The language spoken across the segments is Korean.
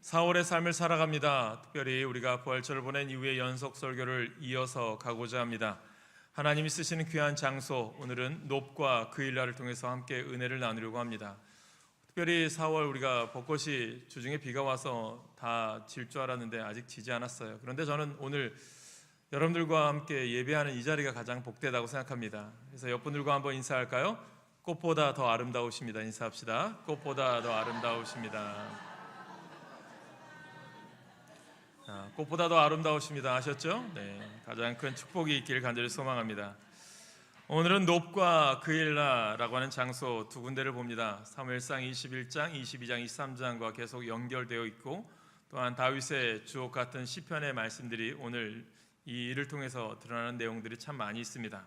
4월의 삶을 살아갑니다. 특별히 우리가 부활절을 보낸 이후에 연속 설교를 이어서 가고자 합니다. 하나님이 쓰시는 귀한 장소, 오늘은 욥과 그일라를 통해서 함께 은혜를 나누려고 합니다. 특별히 4월 우리가 벚꽃이 주중에 비가 와서 다 질 줄 알았는데 아직 지지 않았어요. 그런데 저는 오늘 여러분들과 함께 예배하는 이 자리가 가장 복되다고 생각합니다. 그래서 옆분들과 한번 인사할까요? 꽃보다 더 아름다우십니다. 인사합시다. 꽃보다 더 아름다우십니다. 꽃보다 더 아름다우십니다. 아셨죠? 네, 가장 큰 축복이 있기를 간절히 소망합니다. 오늘은 욥과 그일라라고 하는 장소 두 군데를 봅니다. 사무엘상 21장, 22장, 23장과 계속 연결되어 있고, 또한 다윗의 주옥 같은 시편의 말씀들이 오늘 이 일을 통해서 드러나는 내용들이 참 많이 있습니다.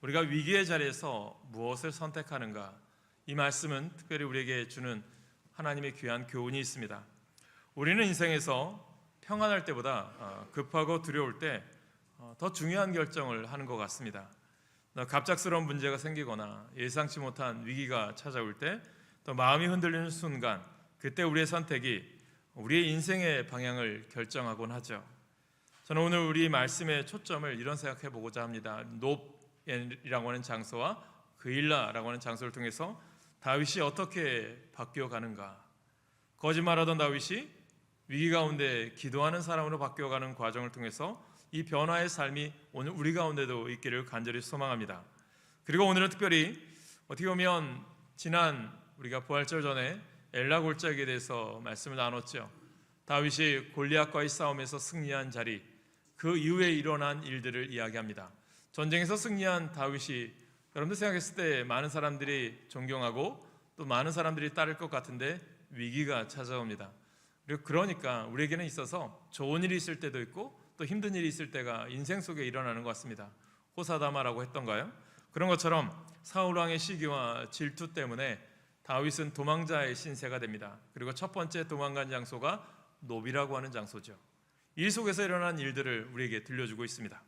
우리가 위기의 자리에서 무엇을 선택하는가, 이 말씀은 특별히 우리에게 주는 하나님의 귀한 교훈이 있습니다. 우리는 인생에서 평안할 때보다 급하고 두려울 때 더 중요한 결정을 하는 것 같습니다. 갑작스러운 문제가 생기거나 예상치 못한 위기가 찾아올 때, 또 마음이 흔들리는 순간, 그때 우리의 선택이 우리의 인생의 방향을 결정하곤 하죠. 저는 오늘 우리 말씀의 초점을 이런 생각해 보고자 합니다. 욥이라고 하는 장소와 그일라라고 하는 장소를 통해서 다윗이 어떻게 바뀌어 가는가. 거짓말하던 다윗이 위기 가운데 기도하는 사람으로 바뀌어가는 과정을 통해서 이 변화의 삶이 오늘 우리 가운데도 있기를 간절히 소망합니다. 그리고 오늘은 특별히 어떻게 보면 지난 우리가 부활절 전에 엘라 골짜기에 대해서 말씀을 나눴죠. 다윗이 골리앗과의 싸움에서 승리한 자리, 그 이후에 일어난 일들을 이야기합니다. 전쟁에서 승리한 다윗이 여러분들 생각했을 때 많은 사람들이 존경하고 또 많은 사람들이 따를 것 같은데 위기가 찾아옵니다. 그리고 그러니까 우리에게는 있어서 좋은 일이 있을 때도 있고 또 힘든 일이 있을 때가 인생 속에 일어나는 것 같습니다. 호사다마라고 했던가요? 그런 것처럼 사울 왕의 시기와 질투 때문에 다윗은 도망자의 신세가 됩니다. 그리고 첫 번째 도망간 장소가 욥이라고 하는 장소죠. 이 속에서 일어난 일들을 우리에게 들려주고 있습니다.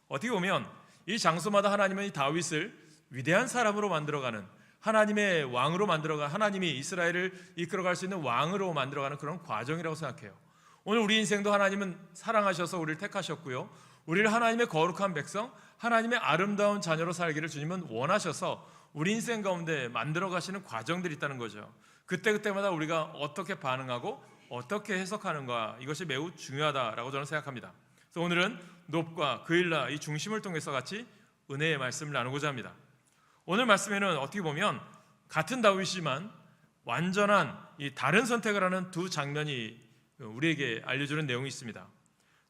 어떻게 보면 이 장소마다 하나님은 이 다윗을 위대한 사람으로 만들어가는, 하나님의 왕으로 만들어가, 하나님이 이스라엘을 이끌어갈 수 있는 왕으로 만들어가는 그런 과정이라고 생각해요. 오늘 우리 인생도 하나님은 사랑하셔서 우리를 택하셨고요, 우리를 하나님의 거룩한 백성, 하나님의 아름다운 자녀로 살기를 주님은 원하셔서 우리 인생 가운데 만들어 가시는 과정들이 있다는 거죠. 그때그때마다 우리가 어떻게 반응하고 어떻게 해석하는가, 이것이 매우 중요하다라고 저는 생각합니다. 그래서 오늘은 욥과 그일라 이 중심을 통해서 같이 은혜의 말씀을 나누고자 합니다. 오늘 말씀에는 어떻게 보면 같은 다윗이지만 완전한 이 다른 선택을 하는 두 장면이 우리에게 알려주는 내용이 있습니다.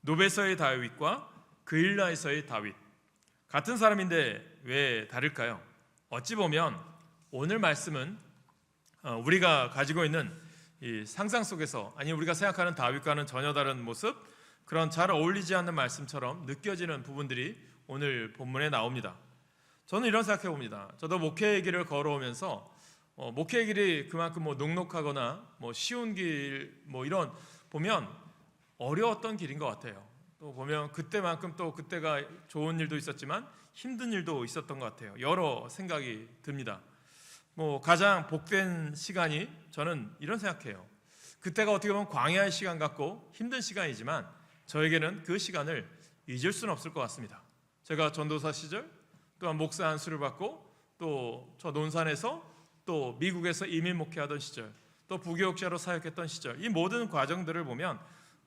욥에서의 다윗과 그일라에서의 다윗, 같은 사람인데 왜 다를까요? 어찌 보면 오늘 말씀은 우리가 가지고 있는 이 상상 속에서, 아니 우리가 생각하는 다윗과는 전혀 다른 모습, 그런 잘 어울리지 않는 말씀처럼 느껴지는 부분들이 오늘 본문에 나옵니다. 저는 이런 생각해 봅니다. 저도 목회의 길을 걸어오면서 목회의 길이 그만큼 녹록하거나 쉬운 길 이런 보면 어려웠던 길인 것 같아요. 또 보면 그때만큼 또 그때가 좋은 일도 있었지만 힘든 일도 있었던 것 같아요. 여러 생각이 듭니다. 가장 복된 시간이, 저는 이런 생각해요. 그때가 어떻게 보면 광야의 시간 같고 힘든 시간이지만 저에게는 그 시간을 잊을 수는 없을 것 같습니다. 제가 전도사 시절, 또한 목사 안수를 받고 또 저 논산에서 또 미국에서 이민 목회하던 시절, 또 부교육자로 사역했던 시절, 이 모든 과정들을 보면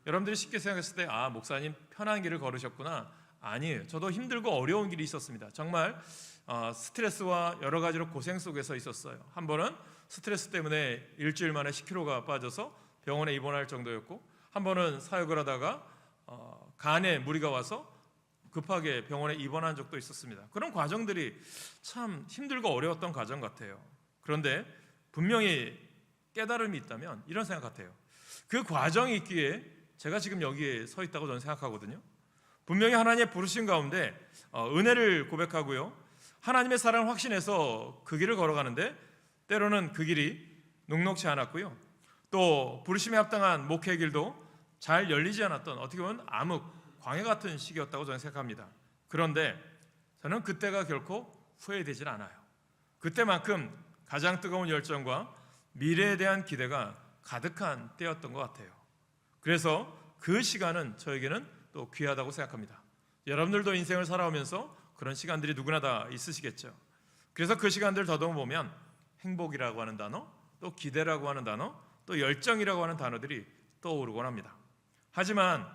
여러분들이 쉽게 생각했을 때 목사님 편한 길을 걸으셨구나. 아니에요. 저도 힘들고 어려운 길이 있었습니다. 정말 스트레스와 여러 가지로 고생 속에서 있었어요. 한 번은 스트레스 때문에 일주일 만에 10kg가 빠져서 병원에 입원할 정도였고, 한 번은 사역을 하다가 간에 무리가 와서 급하게 병원에 입원한 적도 있었습니다. 그런 과정들이 참 힘들고 어려웠던 과정 같아요. 그런데 분명히 깨달음이 있다면 이런 생각 같아요. 그 과정이 있기에 제가 지금 여기에 서 있다고 저는 생각하거든요. 분명히 하나님의 부르심 가운데 은혜를 고백하고요, 하나님의 사랑을 확신해서 그 길을 걸어가는데 때로는 그 길이 녹록지 않았고요, 또 부르심에 합당한 목회의 길도 잘 열리지 않았던, 어떻게 보면 암흑 광야 같은 시기였다고 저는 생각합니다. 그런데 저는 그때가 결코 후회되질 않아요. 그때만큼 가장 뜨거운 열정과 미래에 대한 기대가 가득한 때였던 것 같아요. 그래서 그 시간은 저에게는 또 귀하다고 생각합니다. 여러분들도 인생을 살아오면서 그런 시간들이 누구나 다 있으시겠죠. 그래서 그 시간들 더듬어 보면 행복이라고 하는 단어, 또 기대라고 하는 단어, 또 열정이라고 하는 단어들이 떠오르곤 합니다. 하지만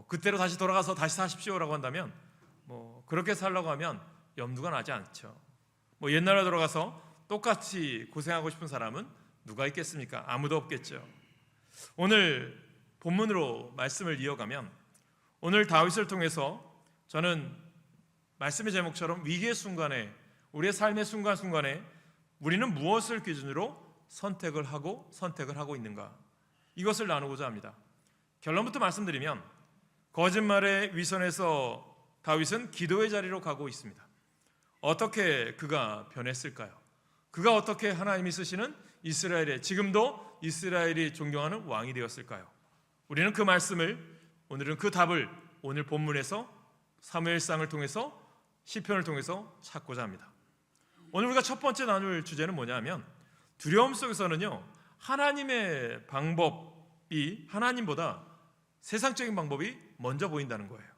그때로 다시 돌아가서 다시 사십시오라고 한다면 그렇게 살려고 하면 염두가 나지 않죠. 옛날로 돌아가서 똑같이 고생하고 싶은 사람은 누가 있겠습니까? 아무도 없겠죠. 오늘 본문으로 말씀을 이어가면 오늘 다윗을 통해서 저는 말씀의 제목처럼 위기의 순간에, 우리의 삶의 순간순간에 우리는 무엇을 기준으로 선택을 하고 있는가, 이것을 나누고자 합니다. 결론부터 말씀드리면 거짓말의 위선에서 다윗은 기도의 자리로 가고 있습니다. 어떻게 그가 변했을까요? 그가 어떻게 하나님이 쓰시는 이스라엘의, 지금도 이스라엘이 존경하는 왕이 되었을까요? 우리는 그 말씀을, 오늘은 그 답을 오늘 본문에서 사무엘상을 통해서, 시편을 통해서 찾고자 합니다. 오늘 우리가 첫 번째 나눌 주제는 뭐냐면, 두려움 속에서는요, 하나님의 방법이 하나님보다 세상적인 방법이 먼저 보인다는 거예요.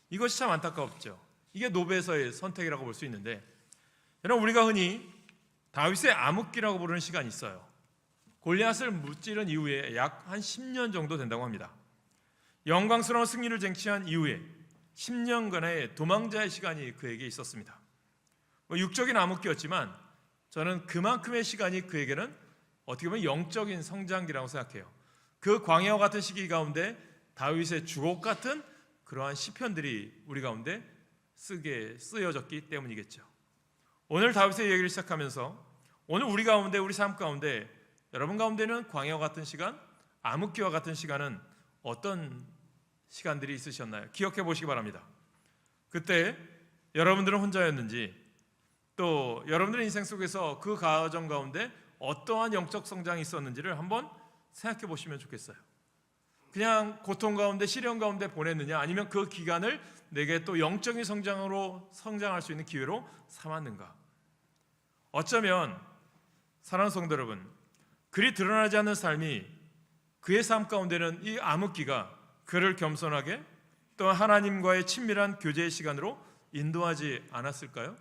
이것이 참 안타깝죠. 이게 노베에서의 선택이라고 볼 수 있는데, 여러분, 우리가 흔히 다윗의 암흑기라고 부르는 시간이 있어요. 골리앗을 무찌른 이후에 약 한 10년 정도 된다고 합니다. 영광스러운 승리를 쟁취한 이후에 10년간의 도망자의 시간이 그에게 있었습니다. 육적인 암흑기였지만 저는 그만큼의 시간이 그에게는 어떻게 보면 영적인 성장기라고 생각해요. 그 광야와 같은 시기 가운데 다윗의 주곡 같은 그러한 시편들이 우리 가운데 쓰여졌기 때문이겠죠. 오늘 다윗의 얘기를 시작하면서 오늘 우리 가운데, 우리 삶 가운데, 여러분 가운데는 광야와 같은 시간, 암흑기와 같은 시간은 어떤 시간들이 있으셨나요? 기억해 보시기 바랍니다. 그때 여러분들은 혼자였는지, 또 여러분들의 인생 속에서 그 과정 가운데 어떠한 영적 성장이 있었는지를 한번 생각해 보시면 좋겠어요. 그냥 고통 가운데, 시련 가운데 보냈느냐, 아니면 그 기간을 내게 또 영적인 성장으로 성장할 수 있는 기회로 삼았는가? 어쩌면 사랑하는 성도 여러분, 그리 드러나지 않는 삶이, 그의 삶 가운데는 이 암흑기가 그를 겸손하게 또 하나님과의 친밀한 교제의 시간으로 인도하지 않았을까요?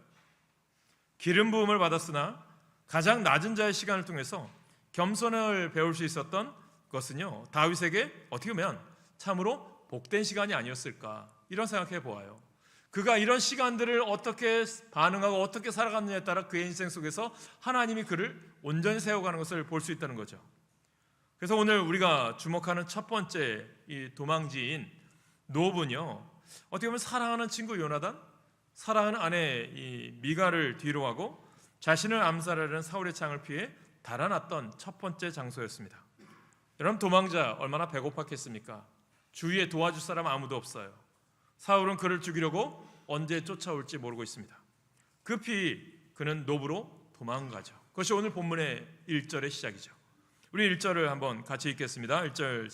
기름 부음을 받았으나 가장 낮은 자의 시간을 통해서 겸손을 배울 수 있었던 것은요, 다윗에게 어떻게 보면 참으로 복된 시간이 아니었을까, 이런 생각해 보아요. 그가 이런 시간들을 어떻게 반응하고 어떻게 살아갔느냐에 따라 그의 인생 속에서 하나님이 그를 온전히 세워가는 것을 볼 수 있다는 거죠. 그래서 오늘 우리가 주목하는 첫 번째 이 도망지인 노브는요, 어떻게 보면 사랑하는 친구 요나단, 사랑하는 아내 이 미가를 뒤로 하고 자신을 암살하려는 사울의 창을 피해 달아났던 첫 번째 장소였습니다. 여러분, 도망자 얼마나 배고팠겠습니까? 주위에 도와줄 사람 아무도 없어요. 사울은 그를 죽이려고 언제 쫓아올지 모르고 있습니다. 급히 그는 노브로 도망가죠. 그것이 오늘 본문의 1절의 시작이죠. 우리 1절을 한번 같이 읽겠습니다. 1절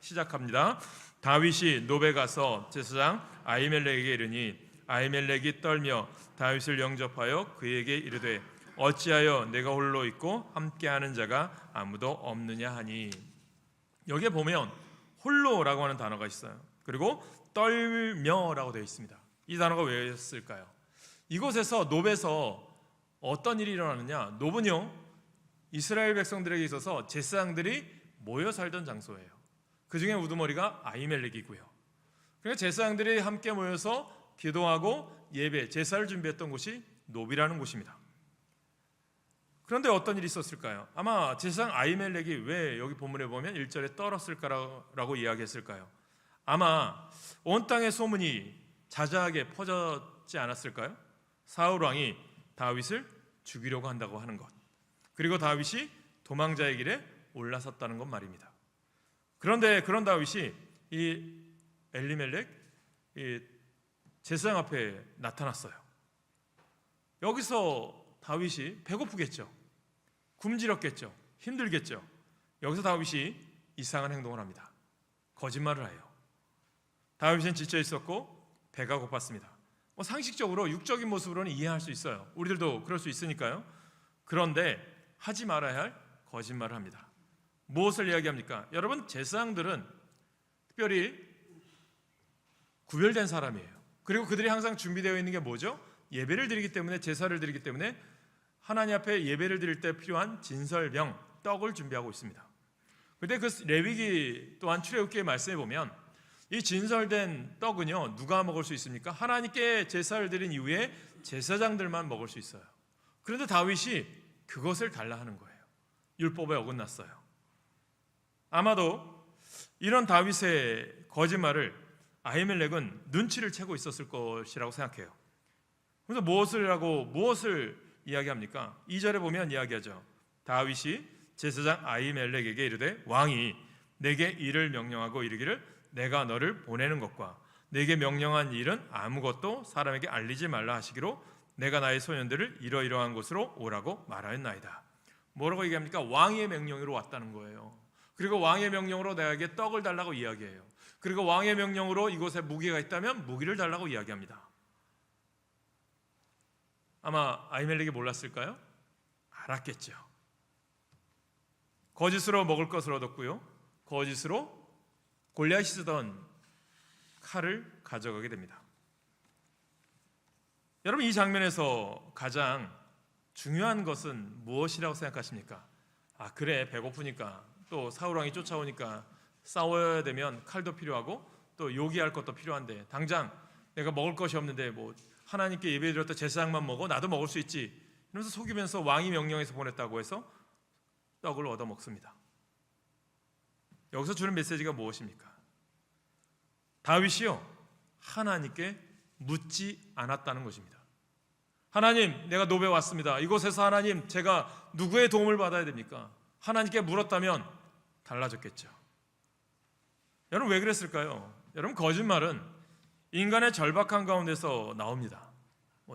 시작합니다. 다윗이 노베 가서 제사장 아히멜렉에게 이르니 아히멜렉이 떨며 다윗을 영접하여 그에게 이르되 어찌하여 내가 홀로 있고 함께하는 자가 아무도 없느냐 하니. 여기에 보면 홀로라고 하는 단어가 있어요. 그리고 떨며라고 되어 있습니다. 이 단어가 왜 쓸까요? 이곳에서 노베에서 어떤 일이 일어나느냐, 노브는요 이스라엘 백성들에게 있어서 제사장들이 모여 살던 장소예요. 그 중에 우두머리가 아히멜렉이고요. 그러니까 제사장들이 함께 모여서 기도하고 예배, 제사를 준비했던 곳이 노비라는 곳입니다. 그런데 어떤 일이 있었을까요? 아마 제사장 아히멜렉이 왜 여기 본문에 보면 1절에 떨었을까라고 이야기했을까요? 아마 온 땅의 소문이 자자하게 퍼졌지 않았을까요? 사울 왕이 다윗을 죽이려고 한다고 하는 것, 그리고 다윗이 도망자의 길에 올라섰다는 것 말입니다. 그런데 그런 다윗이 이 엘리멜렉 이 제사장 앞에 나타났어요. 여기서 다윗이 배고프겠죠, 굶주렸겠죠, 힘들겠죠. 여기서 다윗이 이상한 행동을 합니다. 거짓말을 해요. 다윗은 지쳐 있었고 배가 고팠습니다. 상식적으로 육적인 모습으로는 이해할 수 있어요. 우리들도 그럴 수 있으니까요. 그런데 하지 말아야 할 거짓말을 합니다. 무엇을 이야기합니까? 여러분, 제사장들은 특별히 구별된 사람이에요. 그리고 그들이 항상 준비되어 있는 게 뭐죠? 예배를 드리기 때문에, 제사를 드리기 때문에 하나님 앞에 예배를 드릴 때 필요한 진설병, 떡을 준비하고 있습니다. 그런데 그 레위기 또한 출애굽기의 말씀에 보면 이 진설된 떡은요, 누가 먹을 수 있습니까? 하나님께 제사를 드린 이후에 제사장들만 먹을 수 있어요. 그런데 다윗이 그것을 달라 하는 거예요. 율법에 어긋났어요. 아마도 이런 다윗의 거짓말을 아히멜렉은 눈치를 채고 있었을 것이라고 생각해요. 그래서 무엇을 이야기합니까? 2절에 보면 이야기하죠. 다윗이 제사장 아히멜렉에게 이르되 왕이 내게 일을 명령하고 이르기를 내가 너를 보내는 것과 내게 명령한 일은 아무것도 사람에게 알리지 말라 하시기로 내가 나의 소년들을 이러이러한 곳으로 오라고 말하였나이다. 뭐라고 얘기합니까? 왕의 명령으로 왔다는 거예요. 그리고 왕의 명령으로 내게 떡을 달라고 이야기해요. 그리고 왕의 명령으로 이곳에 무기가 있다면 무기를 달라고 이야기합니다. 아마 아히멜렉이 몰랐을까요? 알았겠죠. 거짓으로 먹을 것을 얻었고요, 거짓으로 골리앗이 쓰던 칼을 가져가게 됩니다. 여러분, 이 장면에서 가장 중요한 것은 무엇이라고 생각하십니까? 그래, 배고프니까, 또 사울왕이 쫓아오니까 싸워야 되면 칼도 필요하고 또 요기할 것도 필요한데 당장 내가 먹을 것이 없는데 뭐 하나님께 예배드렸다 제사장만 먹어, 나도 먹을 수 있지, 이러면서 속이면서 왕이 명령해서 보냈다고 해서 떡을 얻어 먹습니다. 여기서 주는 메시지가 무엇입니까? 다윗이요, 하나님께 묻지 않았다는 것입니다. 하나님, 내가 노베 왔습니다. 이곳에서 하나님, 제가 누구의 도움을 받아야 됩니까? 하나님께 물었다면 달라졌겠죠. 여러분, 왜 그랬을까요? 여러분, 거짓말은 인간의 절박한 가운데서 나옵니다.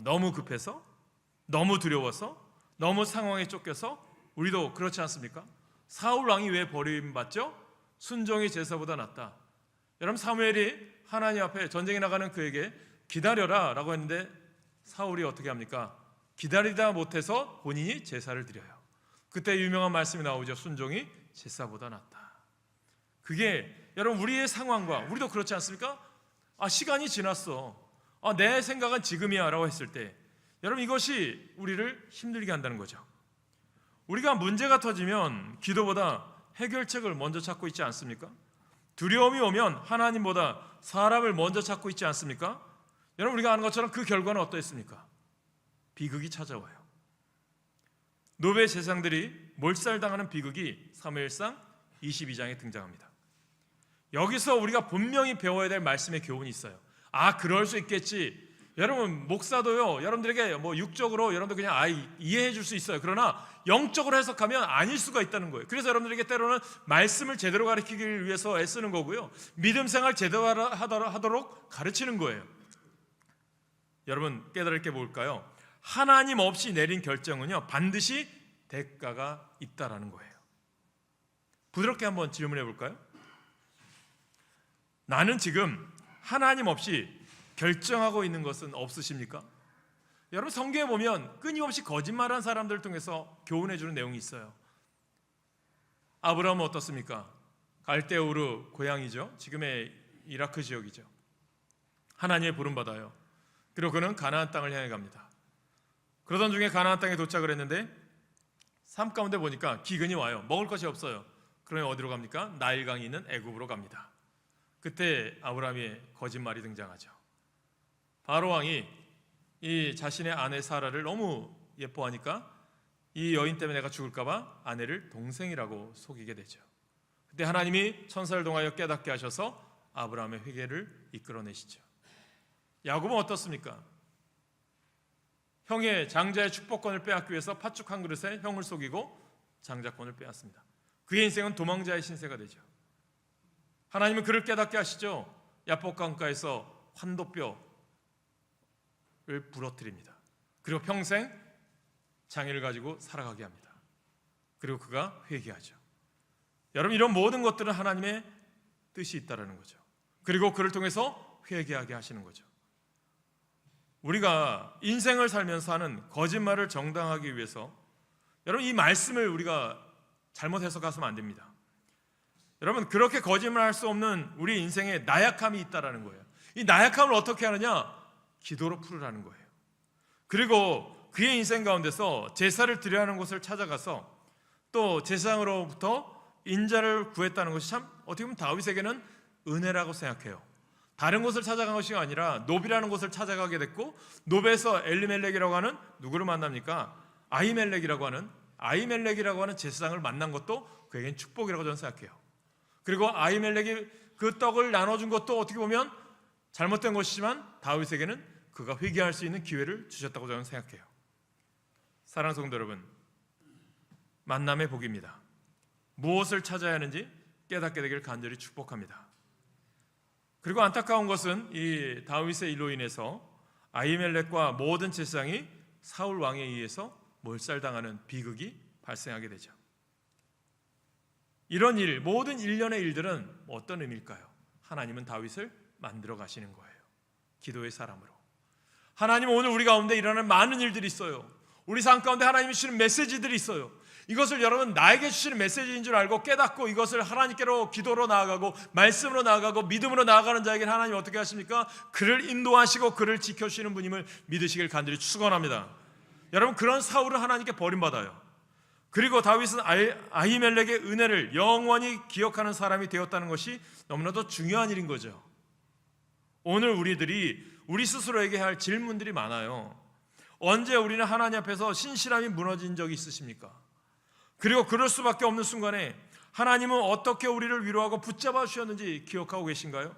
너무 급해서, 너무 두려워서, 너무 상황에 쫓겨서. 우리도 그렇지 않습니까? 사울 왕이 왜 버림받죠? 순종이 제사보다 낫다. 여러분, 사무엘이 하나님 앞에 전쟁에 나가는 그에게 기다려라 라고 했는데 사울이 어떻게 합니까? 기다리다 못해서 본인이 제사를 드려요. 그때 유명한 말씀이 나오죠. 순종이 제사보다 낫다. 그게 여러분, 우리의 상황과, 우리도 그렇지 않습니까? 시간이 지났어, 내 생각은 지금이야 라고 했을 때 여러분, 이것이 우리를 힘들게 한다는 거죠. 우리가 문제가 터지면 기도보다 해결책을 먼저 찾고 있지 않습니까? 두려움이 오면 하나님보다 사람을 먼저 찾고 있지 않습니까? 여러분, 우리가 아는 것처럼 그 결과는 어떠했습니까? 비극이 찾아와요. 노베 제사장들이 몰살당하는 비극이 사무엘상 22장에 등장합니다. 여기서 우리가 분명히 배워야 될 말씀의 교훈이 있어요. 그럴 수 있겠지. 여러분, 목사도요, 여러분들에게 육적으로 여러분들 그냥 이해해 줄 수 있어요. 그러나 영적으로 해석하면 아닐 수가 있다는 거예요. 그래서 여러분들에게 때로는 말씀을 제대로 가르치기 위해서 애쓰는 거고요, 믿음 생활 제대로 하도록 가르치는 거예요. 여러분, 깨달을 게 뭘까요? 하나님 없이 내린 결정은요, 반드시 대가가 있다라는 거예요. 부드럽게 한번 질문해 볼까요? 나는 지금 하나님 없이 결정하고 있는 것은 없으십니까? 여러분, 성경에 보면 끊임없이 거짓말한 사람들을 통해서 교훈해 주는 내용이 있어요. 아브라함은 어떻습니까? 갈대우르 고향이죠. 지금의 이라크 지역이죠. 하나님의 부름받아요. 그리고 그는 가나안 땅을 향해 갑니다. 그러던 중에 가나안 땅에 도착을 했는데 삶 가운데 보니까 기근이 와요. 먹을 것이 없어요. 그러면 어디로 갑니까? 나일강이 있는 애굽으로 갑니다. 그때 아브라함의 거짓말이 등장하죠. 바로 왕이 이 자신의 아내 사라를 너무 예뻐하니까 이 여인 때문에 내가 죽을까봐 아내를 동생이라고 속이게 되죠. 그때 하나님이 천사를 통하여 깨닫게 하셔서 아브라함의 회개를 이끌어내시죠. 야곱은 어떻습니까? 형의 장자의 축복권을 빼앗기 위해서 팥죽 한 그릇에 형을 속이고 장자권을 빼앗습니다. 그의 인생은 도망자의 신세가 되죠. 하나님은 그를 깨닫게 하시죠. 야복 강가에서 환도뼈를 부러뜨립니다. 그리고 평생 장애를 가지고 살아가게 합니다. 그리고 그가 회개하죠. 여러분, 이런 모든 것들은 하나님의 뜻이 있다는 거죠. 그리고 그를 통해서 회개하게 하시는 거죠. 우리가 인생을 살면서 하는 거짓말을 정당하기 위해서 여러분, 이 말씀을 우리가 잘못 해석하면 안 됩니다. 여러분, 그렇게 거짓말할 수 없는 우리 인생에 나약함이 있다라는 거예요. 이 나약함을 어떻게 하느냐? 기도로 풀으라는 거예요. 그리고 그의 인생 가운데서 제사를 드려야 하는 곳을 찾아가서 또 제사장으로부터 인자를 구했다는 것이 참 어떻게 보면 다윗에게는 은혜라고 생각해요. 다른 곳을 찾아간 것이 아니라 노비라는 곳을 찾아가게 됐고, 노베에서 엘리멜렉이라고 하는 누구를 만납니까? 아히멜렉이라고 하는 제사장을 만난 것도 그에겐 축복이라고 저는 생각해요. 그리고 아히멜렉이 그 떡을 나눠준 것도 어떻게 보면 잘못된 것이지만 다윗에게는 그가 회개할 수 있는 기회를 주셨다고 저는 생각해요. 사랑하는 성도 여러분, 만남의 복입니다. 무엇을 찾아야 하는지 깨닫게 되길 간절히 축복합니다. 그리고 안타까운 것은 이 다윗의 일로 인해서 아히멜렉과 모든 제사장이 사울 왕에 의해서 몰살당하는 비극이 발생하게 되죠. 이런 일, 모든 일련의 일들은 어떤 의미일까요? 하나님은 다윗을 만들어 가시는 거예요. 기도의 사람으로. 하나님은 오늘 우리 가운데 일어나는 많은 일들이 있어요. 우리 삶 가운데 하나님이 주시는 메시지들이 있어요. 이것을 여러분 나에게 주시는 메시지인 줄 알고 깨닫고 이것을 하나님께로 기도로 나아가고 말씀으로 나아가고 믿음으로 나아가는 자에게는 하나님이 어떻게 하십니까? 그를 인도하시고 그를 지켜주시는 분임을 믿으시길 간절히 축원합니다. 여러분, 그런 사울은 하나님께 버림받아요. 그리고 다윗은 아히멜렉의 은혜를 영원히 기억하는 사람이 되었다는 것이 너무나도 중요한 일인 거죠. 오늘 우리 스스로에게 할 질문들이 많아요. 언제 우리는 하나님 앞에서 신실함이 무너진 적이 있으십니까? 그리고 그럴 수밖에 없는 순간에 하나님은 어떻게 우리를 위로하고 붙잡아 주셨는지 기억하고 계신가요?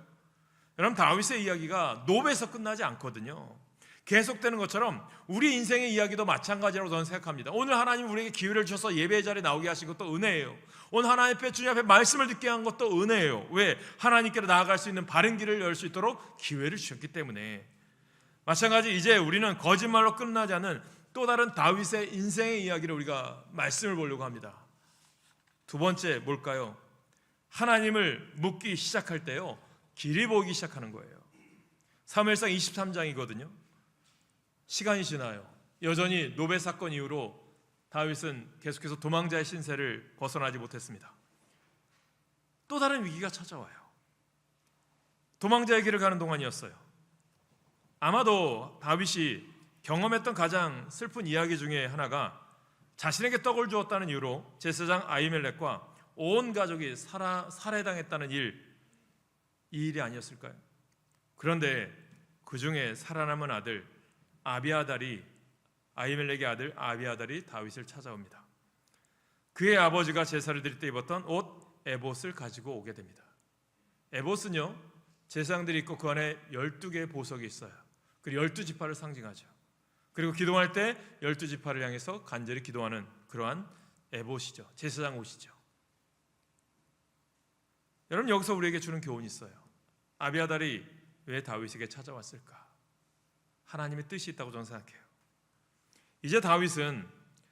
여러분, 다윗의 이야기가 노베에서 끝나지 않거든요. 계속되는 것처럼 우리 인생의 이야기도 마찬가지라고 저는 생각합니다. 오늘 하나님 우리에게 기회를 주셔서 예배의 자리에 나오게 하신 것도 은혜예요. 오늘 하나님 앞에 주님 앞에 말씀을 듣게 한 것도 은혜예요. 왜? 하나님께로 나아갈 수 있는 바른 길을 열 수 있도록 기회를 주셨기 때문에. 마찬가지 이제 우리는 거짓말로 끝나지 않는 또 다른 다윗의 인생의 이야기를 우리가 말씀을 보려고 합니다. 두 번째 뭘까요? 하나님을 묻기 시작할 때요, 길이 보이기 시작하는 거예요. 사무엘상 23장이거든요. 시간이 지나요. 여전히 노베 사건 이후로 다윗은 계속해서 도망자의 신세를 벗어나지 못했습니다. 또 다른 위기가 찾아와요. 도망자의 길을 가는 동안이었어요. 아마도 다윗이 경험했던 가장 슬픈 이야기 중에 하나가 자신에게 떡을 주었다는 이유로 제사장 아히멜렉과 온 가족이 살해당했다는 이 일이 아니었을까요? 그런데 그 중에 살아남은 아들 아히멜렉의 아들 아비아달이 다윗을 찾아옵니다. 그의 아버지가 제사를 드릴 때 입었던 옷 에봇을 가지고 오게 됩니다. 에봇은요, 제사장들이 입고 그 안에 12개의 보석이 있어요. 그리고 12지파를 상징하죠. 그리고 기도할 때 12지파를 향해서 간절히 기도하는 그러한 에봇이죠. 제사장 옷이죠. 여러분, 여기서 우리에게 주는 교훈이 있어요. 아비아달이 왜 다윗에게 찾아왔을까? 하나님의 뜻이 있다고 저는 생각해요. 이제 다윗은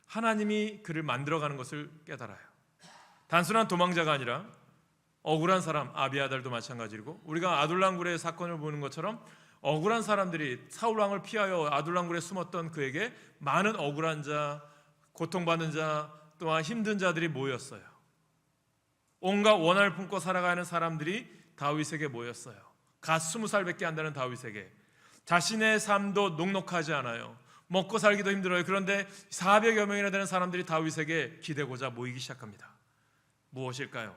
하나님이 그를 만들어가는 것을 깨달아요. 단순한 도망자가 아니라 억울한 사람, 아비아달도 마찬가지고, 우리가 아둘람굴의 사건을 보는 것처럼 억울한 사람들이 사울왕을 피하여 아둘람굴에 숨었던 그에게 많은 억울한 자, 고통받는 자, 또한 힘든 자들이 모였어요. 온갖 원한을 품고 살아가는 사람들이 다윗에게 모였어요. 갓 20살밖에 안 되는 다윗에게. 자신의 삶도 녹록하지 않아요. 먹고 살기도 힘들어요. 그런데 400여 명이나 되는 사람들이 다윗에게 기대고자 모이기 시작합니다. 무엇일까요?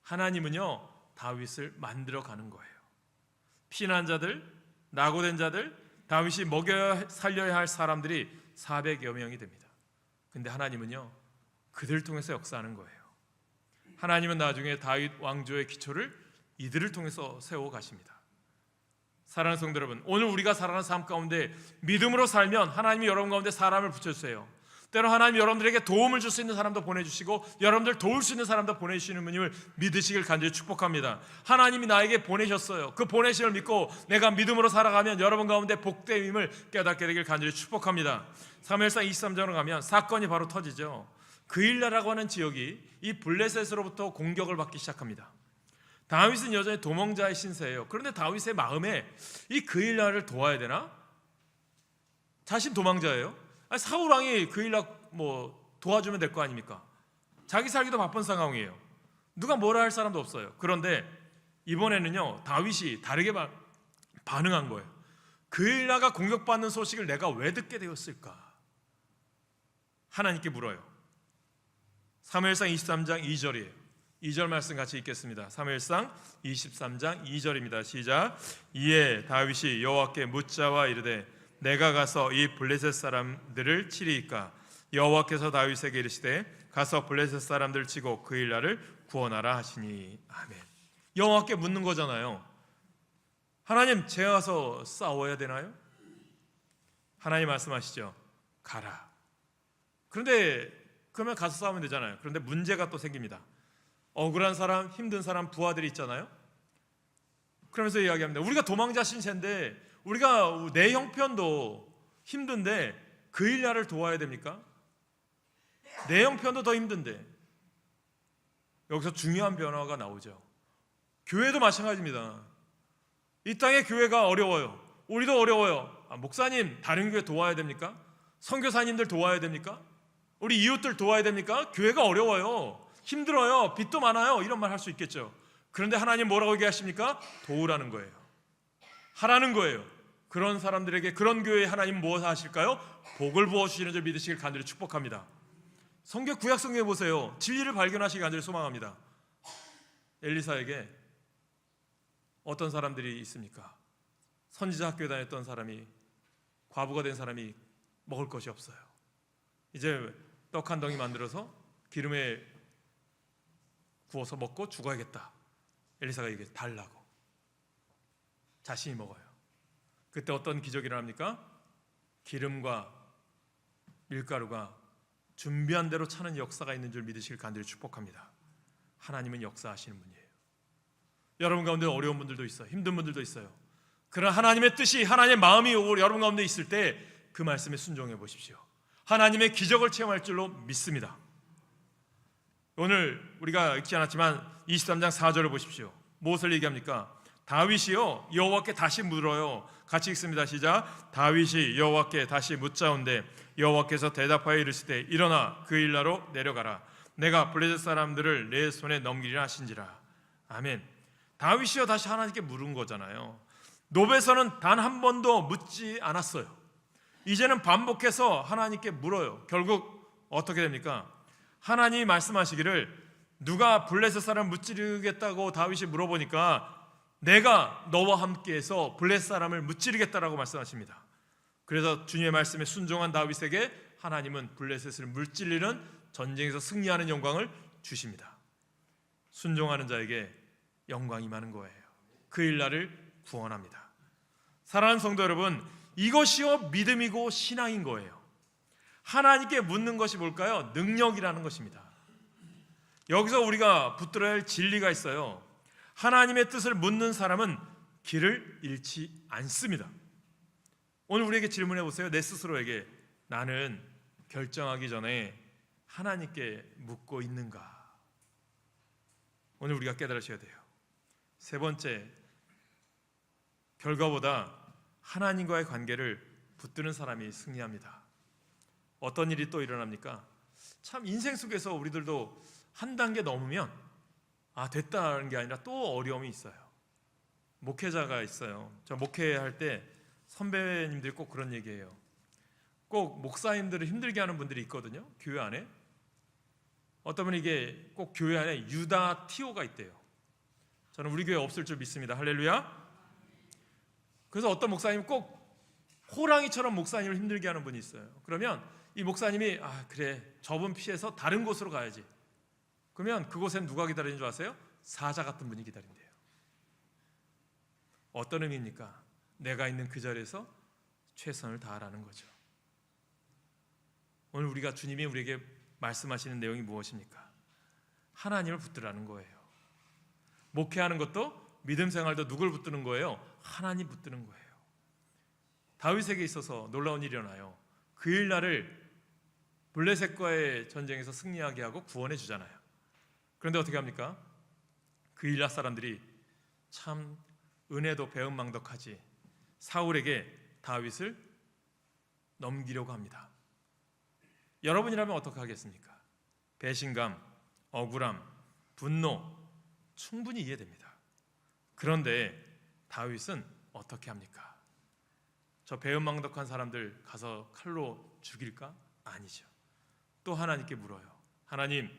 하나님은요, 다윗을 만들어 가는 거예요. 피난 자들, 낙오된 자들, 다윗이 먹여 살려야 할 사람들이 400여 명이 됩니다. 근데 하나님은요, 그들을 통해서 역사하는 거예요. 하나님은 나중에 다윗 왕조의 기초를 이들을 통해서 세워 가십니다. 사랑하는 성도 여러분, 오늘 우리가 살아가는 삶 가운데 믿음으로 살면 하나님이 여러분 가운데 사람을 붙여주세요. 때로 하나님이 여러분들에게 도움을 줄 수 있는 사람도 보내주시고 여러분들 도울 수 있는 사람도 보내주시는 분임을 믿으시길 간절히 축복합니다. 하나님이 나에게 보내셨어요. 그 보내심을 믿고 내가 믿음으로 살아가면 여러분 가운데 복됨임을 깨닫게 되길 간절히 축복합니다. 사무엘상 23장으로 가면 사건이 바로 터지죠. 그일라라고 하는 지역이 이 블레셋으로부터 공격을 받기 시작합니다. 다윗은 여전히 도망자의 신세예요. 그런데 다윗의 마음에 이 그일라를 도와야 되나? 자신 도망자예요. 사울 왕이 그일라 도와주면 될 거 아닙니까? 자기 살기도 바쁜 상황이에요. 누가 뭐라 할 사람도 없어요. 그런데 이번에는요, 다윗이 다르게 반응한 거예요. 그일라가 공격받는 소식을 내가 왜 듣게 되었을까? 하나님께 물어요. 사무엘상 23장 2절이에요. 2절 말씀 같이 읽겠습니다. 사무엘상 23장 2절입니다. 시작. 이에 다윗이 여호와께 묻자와 이르되 내가 가서 이 블레셋 사람들을 치리이까? 여호와께서 다윗에게 이르시되 가서 블레셋 사람들을 치고 그일라를 구원하라 하시니. 아멘. 여호와께 묻는 거잖아요. 하나님, 제가 가서 싸워야 되나요? 하나님 말씀하시죠. 가라. 그런데 그러면 가서 싸우면 되잖아요. 그런데 문제가 또 생깁니다. 억울한 사람, 힘든 사람, 부하들이 있잖아요. 그러면서 이야기합니다. 우리가 도망자 신세인데, 우리가 내 형편도 힘든데 그일라를 도와야 됩니까? 내 형편도 더 힘든데. 여기서 중요한 변화가 나오죠. 교회도 마찬가지입니다. 이 땅의 교회가 어려워요. 우리도 어려워요. 목사님, 다른 교회 도와야 됩니까? 선교사님들 도와야 됩니까? 우리 이웃들 도와야 됩니까? 교회가 어려워요. 힘들어요. 빚도 많아요. 이런 말 할 수 있겠죠. 그런데 하나님 뭐라고 얘기하십니까? 도우라는 거예요. 하라는 거예요. 그런 사람들에게, 그런 교회에 하나님 무엇을 하실까요? 복을 부어주시는 줄 믿으시길 간절히 축복합니다. 성경 구약 성경에 보세요. 진리를 발견하시길 간절히 소망합니다. 엘리사에게 어떤 사람들이 있습니까? 선지자 학교에 다녔던 사람이, 과부가 된 사람이 먹을 것이 없어요. 이제 떡 한 덩이 만들어서 기름에 구워서 먹고 죽어야겠다. 엘리사가 얘기해 달라고. 자신이 먹어요. 그때 어떤 기적이 일어납니까? 기름과 밀가루가 준비한 대로 차는 역사가 있는 줄 믿으시길 간절히 축복합니다. 하나님은 역사하시는 분이에요. 여러분 가운데 어려운 분들도 있어요. 힘든 분들도 있어요. 그러나 하나님의 뜻이, 하나님의 마음이 여러분 가운데 있을 때 그 말씀에 순종해 보십시오. 하나님의 기적을 체험할 줄로 믿습니다. 오늘 우리가 읽지 않았지만 23장 4절을 보십시오. 무엇을 얘기합니까? 다윗이요 여호와께 다시 물어요. 같이 읽습니다. 시작. 다윗이 여호와께 다시 묻자온데 여호와께서 대답하여 이르시되 일어나 그일라로 내려가라. 내가 블레셋 사람들을 내 손에 넘기리라 하신지라. 아멘. 다윗이요 다시 하나님께 물은 거잖아요. 노베서는 단 한 번도 묻지 않았어요. 이제는 반복해서 하나님께 물어요. 결국 어떻게 됩니까? 하나님이 말씀하시기를 누가 블레셋 사람 무찌르겠다고 다윗이 물어보니까 내가 너와 함께해서 블레셋 사람을 무찌르겠다라고 말씀하십니다. 그래서 주님의 말씀에 순종한 다윗에게 하나님은 블레셋을 물찌르는 전쟁에서 승리하는 영광을 주십니다. 순종하는 자에게 영광이 많은 거예요. 그일라를 구원합니다. 사랑하는 성도 여러분, 이것이요 믿음이고 신앙인 거예요. 하나님께 묻는 것이 뭘까요? 능력이라는 것입니다. 여기서 우리가 붙들어야 할 진리가 있어요. 하나님의 뜻을 묻는 사람은 길을 잃지 않습니다. 오늘 우리에게 질문해 보세요. 내 스스로에게 나는 결정하기 전에 하나님께 묻고 있는가? 오늘 우리가 깨달으셔야 돼요. 세 번째, 결과보다 하나님과의 관계를 붙드는 사람이 승리합니다. 어떤 일이 또 일어납니까? 참 인생 속에서 우리들도 한 단계 넘으면 됐다는 게 아니라 또 어려움이 있어요. 목회자가 있어요. 저 목회할 때 선배님들이 꼭 그런 얘기해요. 꼭 목사님들을 힘들게 하는 분들이 있거든요. 교회 안에. 어떤 분이 이게 꼭 교회 안에 유다 티오가 있대요. 저는 우리 교회 없을 줄 믿습니다. 할렐루야. 그래서 어떤 목사님 꼭 호랑이처럼 목사님을 힘들게 하는 분이 있어요. 그러면 이 목사님이 그래 저분 피해서 다른 곳으로 가야지. 그러면 그곳엔 누가 기다리는 줄 아세요? 사자 같은 분이 기다린대요. 어떤 의미입니까? 내가 있는 그 자리에서 최선을 다하라는 거죠. 오늘 우리가 주님이 우리에게 말씀하시는 내용이 무엇입니까? 하나님을 붙들라는 거예요. 목회하는 것도 믿음 생활도 누굴 붙드는 거예요? 하나님 붙드는 거예요. 다윗에게 있어서 놀라운 일이 일어나요. 그일라를 블레셋과의 전쟁에서 승리하게 하고 구원해 주잖아요. 그런데 어떻게 합니까? 그일라 사람들이 참 은혜도 배은망덕하지 사울에게 다윗을 넘기려고 합니다. 여러분이라면 어떻게 하겠습니까? 배신감, 억울함, 분노 충분히 이해됩니다. 그런데 다윗은 어떻게 합니까? 저 배은망덕한 사람들 가서 칼로 죽일까? 아니죠. 또 하나님께 물어요. 하나님,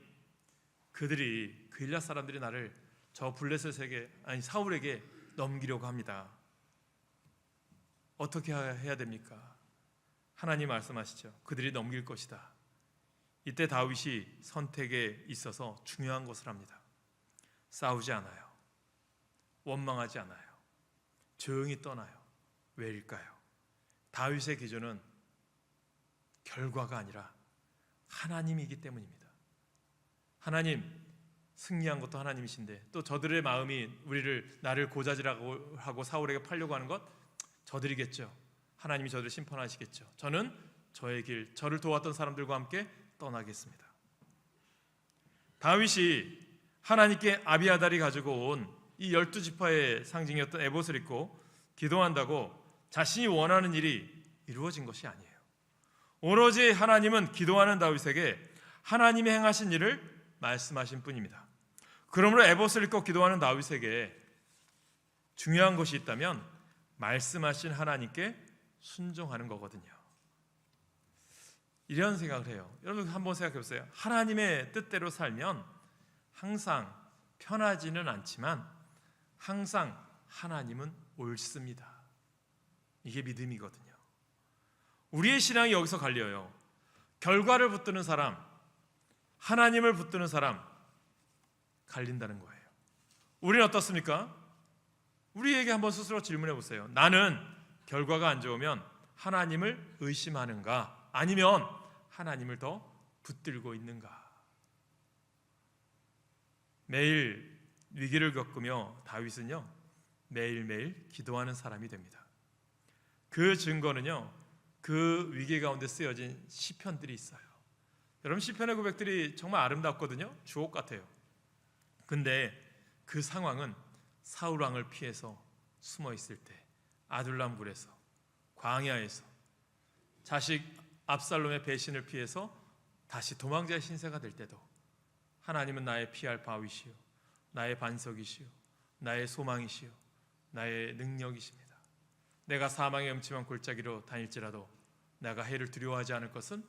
그들이 그일라 사람들이 나를 저 블레셋에게 사울에게 넘기려고 합니다. 어떻게 해야 됩니까? 하나님 말씀하시죠. 그들이 넘길 것이다. 이때 다윗이 선택에 있어서 중요한 것을 합니다. 싸우지 않아요. 원망하지 않아요. 조용히 떠나요. 왜일까요? 다윗의 기준은 결과가 아니라 하나님이기 때문입니다. 하나님, 승리한 것도 하나님이신데 또 저들의 마음이 나를 고자질하고 하고 사울에게 팔려고 하는 것 저들이겠죠. 하나님이 저들을 심판하시겠죠. 저는 저의 길, 저를 도왔던 사람들과 함께 떠나겠습니다. 다윗이 하나님께 아비아달이 가지고 온 이 12지파의 상징이었던 에봇을 입고 기도한다고 자신이 원하는 일이 이루어진 것이 아니에요. 오로지 하나님은 기도하는 다윗에게 하나님이 행하신 일을 말씀하신 뿐입니다. 그러므로 에봇을 입고 기도하는 다윗에게 중요한 것이 있다면 말씀하신 하나님께 순종하는 거거든요. 이런 생각을 해요. 여러분 한번 생각해 보세요. 하나님의 뜻대로 살면 항상 편하지는 않지만 항상 하나님은 옳습니다. 이게 믿음이거든요. 우리의 신앙이 여기서 갈려요. 결과를 붙드는 사람, 하나님을 붙드는 사람 갈린다는 거예요. 우리는 어떻습니까? 우리에게 한번 스스로 질문해 보세요. 나는 결과가 안 좋으면 하나님을 의심하는가? 아니면 하나님을 더 붙들고 있는가? 매일 위기를 겪으며 다윗은요 매일매일 기도하는 사람이 됩니다. 그 증거는요 그 위기 가운데 쓰여진 시편들이 있어요. 여러분 시편의 고백들이 정말 아름답거든요. 주옥 같아요. 근데 그 상황은 사울 왕을 피해서 숨어 있을 때, 아둘람 굴에서, 광야에서, 자식 압살롬의 배신을 피해서 다시 도망자의 신세가 될 때도 하나님은 나의 피할 바위시요 나의 반석이시요 나의 소망이시요 나의 능력이십니다. 내가 사망의 음침한 골짜기로 다닐지라도 내가 해를 두려워하지 않을 것은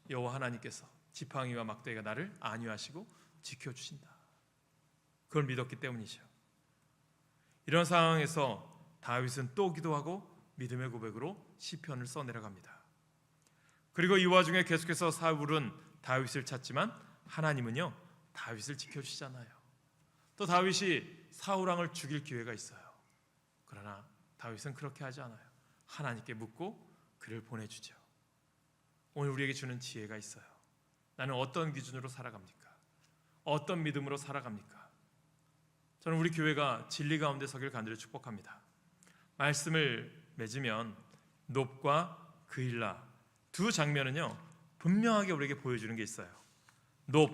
여호와 하나님께서 지팡이와 막대기가 나를 안위하시고 지켜주신다. 그걸 믿었기 때문이죠. 이런 상황에서 다윗은 또 기도하고 믿음의 고백으로 시편을 써내려갑니다. 그리고 이 와중에 계속해서 사울은 다윗을 찾지만 하나님은요 다윗을 지켜주시잖아요. 또 다윗이 사울 왕을 죽일 기회가 있어요. 그러나 다윗은 그렇게 하지 않아요. 하나님께 묻고 그를 보내주죠. 오늘 우리에게 주는 지혜가 있어요. 나는 어떤 기준으로 살아갑니까? 어떤 믿음으로 살아갑니까? 저는 우리 교회가 진리 가운데 서길 간절히 축복합니다. 말씀을 맺으면 놉과 그일라 두 장면은요 분명하게 우리에게 보여주는 게 있어요. 놉,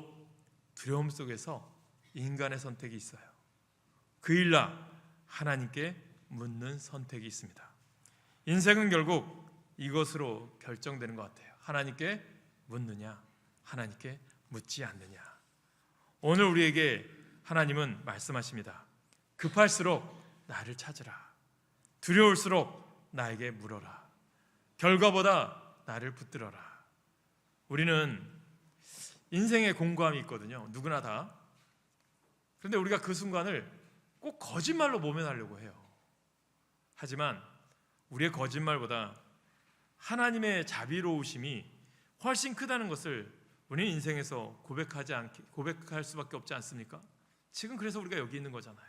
두려움 속에서 인간의 선택이 있어요. 그일라, 하나님께 묻는 선택이 있습니다. 인생은 결국 이것으로 결정되는 것 같아요. 하나님께 묻느냐, 하나님께 묻지 않느냐. 오늘 우리에게 하나님은 말씀하십니다. 급할수록 나를 찾으라. 두려울수록 나에게 물어라. 결과보다 나를 붙들어라. 우리는 인생에 공고함이 있거든요. 누구나 다. 그런데 우리가 그 순간을 꼭 거짓말로 모면하려고 해요. 하지만 우리의 거짓말보다 하나님의 자비로우심이 훨씬 크다는 것을 우리는 인생에서 고백할 수밖에 없지 않습니까? 지금 그래서 우리가 여기 있는 거잖아요.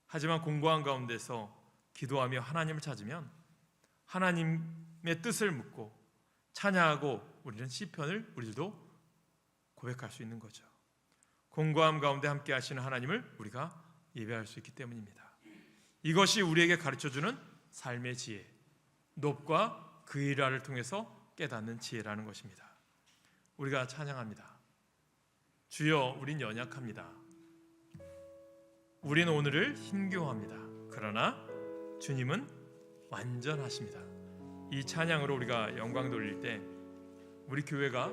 하지만 공고한 가운데서 기도하며 하나님을 찾으면 하나님의 뜻을 묻고 찬양하고 우리는 시편을 우리도 고백할 수 있는 거죠. 공고함 가운데 함께 하시는 하나님을 우리가 예배할 수 있기 때문입니다. 이것이 우리에게 가르쳐주는 삶의 지혜, 놉과 그일라를 통해서 깨닫는 지혜라는 것입니다. 우리가 찬양합니다. 주여, 우린 연약합니다. 우린 오늘을 힘겨워합니다. 그러나 주님은 완전하십니다. 이 찬양으로 우리가 영광 돌릴 때 우리 교회가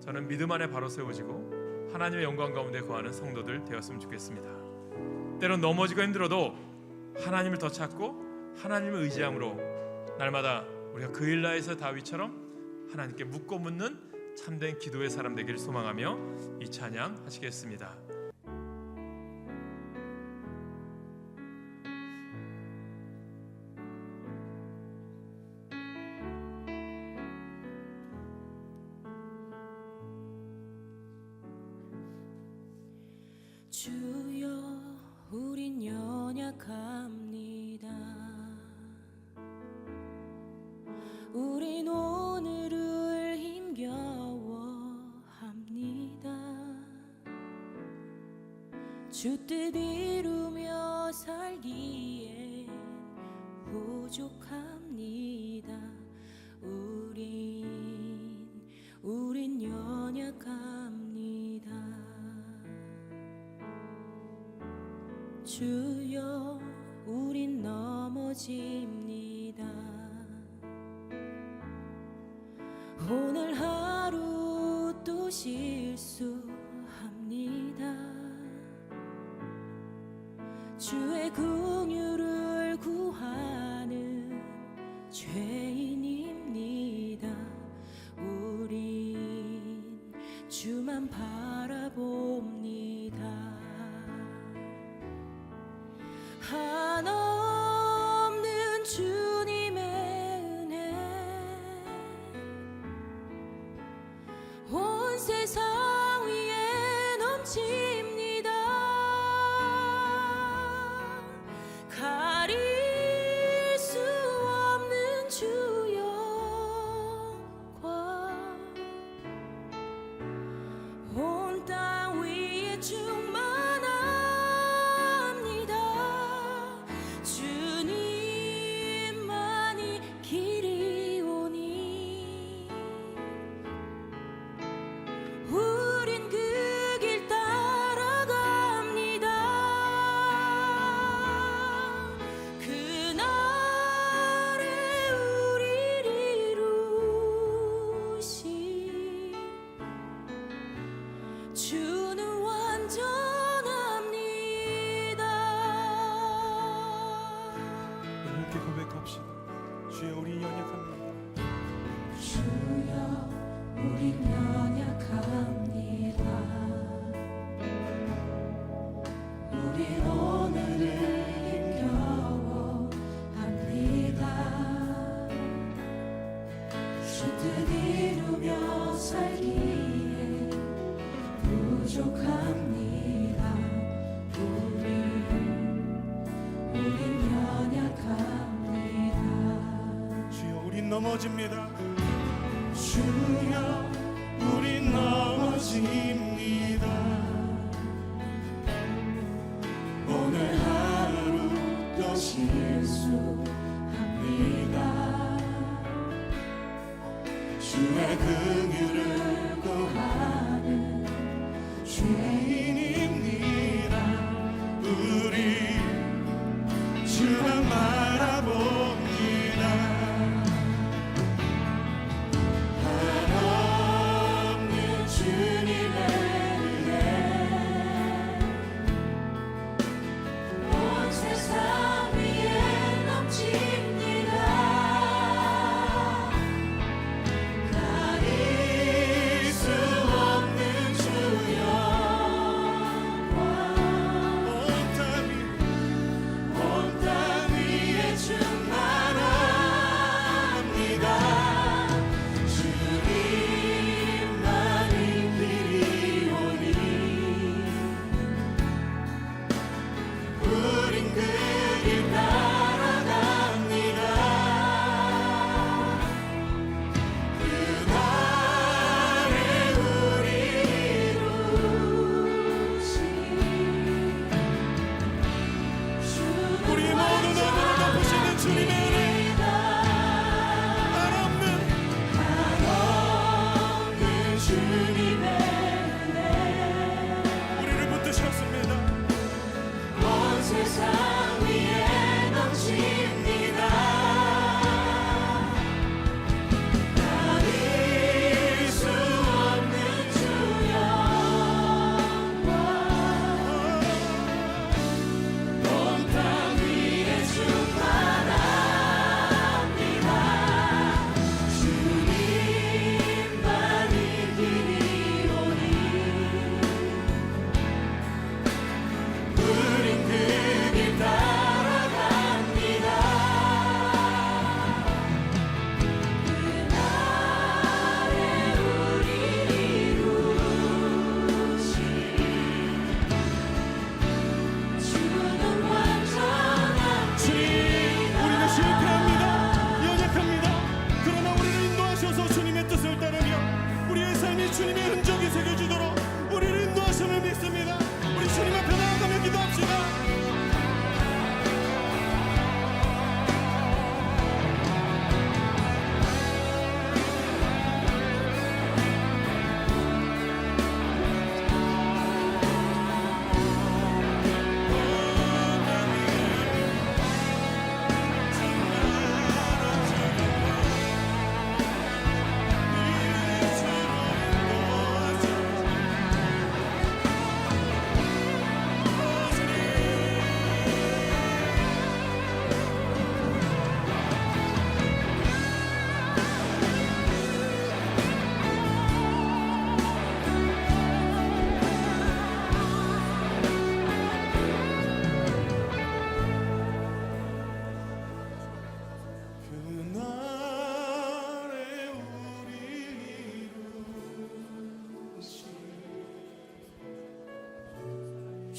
저는 믿음 안에 바로 세워지고 하나님의 영광 가운데 거하는 성도들 되었으면 좋겠습니다. 때론 넘어지고 힘들어도 하나님을 더 찾고 하나님을 의지함으로 날마다 우리가 그일라에서 다윗처럼 하나님께 묻고 묻는 참된 기도의 사람 되기를 소망하며 이 찬양 하시겠습니다. 주여 우린 연약합니다. 우린 오늘을 힘겨워합니다. 주 뜻 이루며 살기에 부족합니다. 우린 연약합니다. 주여 우린 넘어집니다. 오늘 하루 또 실수합니다. 주의 긍휼을 구하는 죄인입니다. 우린 주만 바라봅니다. 한없는 주님의 은혜 온 세상 위에 넘칩니다. 가릴 수 없는 주 영광 온 땅 위에 충만합니다. 주님만이 길이오니 우린 그 길 따라갑니다. 그날에 우리를 이루신 주는 완전합니다. 함께 고백합시다. 주여 우리 연약합니다. 주여 우린 연약합니다. 우린 오늘을 힘겨워합니다. 주 뜻 이루며 살기에 부족합니다. 우린 연약합니다. 주여 우린 넘어집니다. 주여 우린 넘어집니다. 오늘 하루 또 실수합니다. 주의 긍휼을 구하는 죄인입니다. 우리 주만 바라봅니다. 한없는 주님의 은혜 온 세상 위에 넘칩니다. 가릴 수 없는 주 영광 온 땅 위에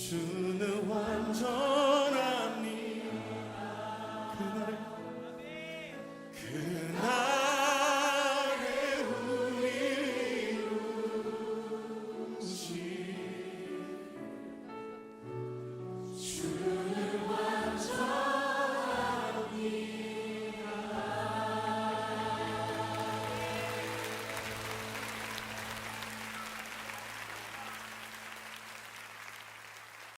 주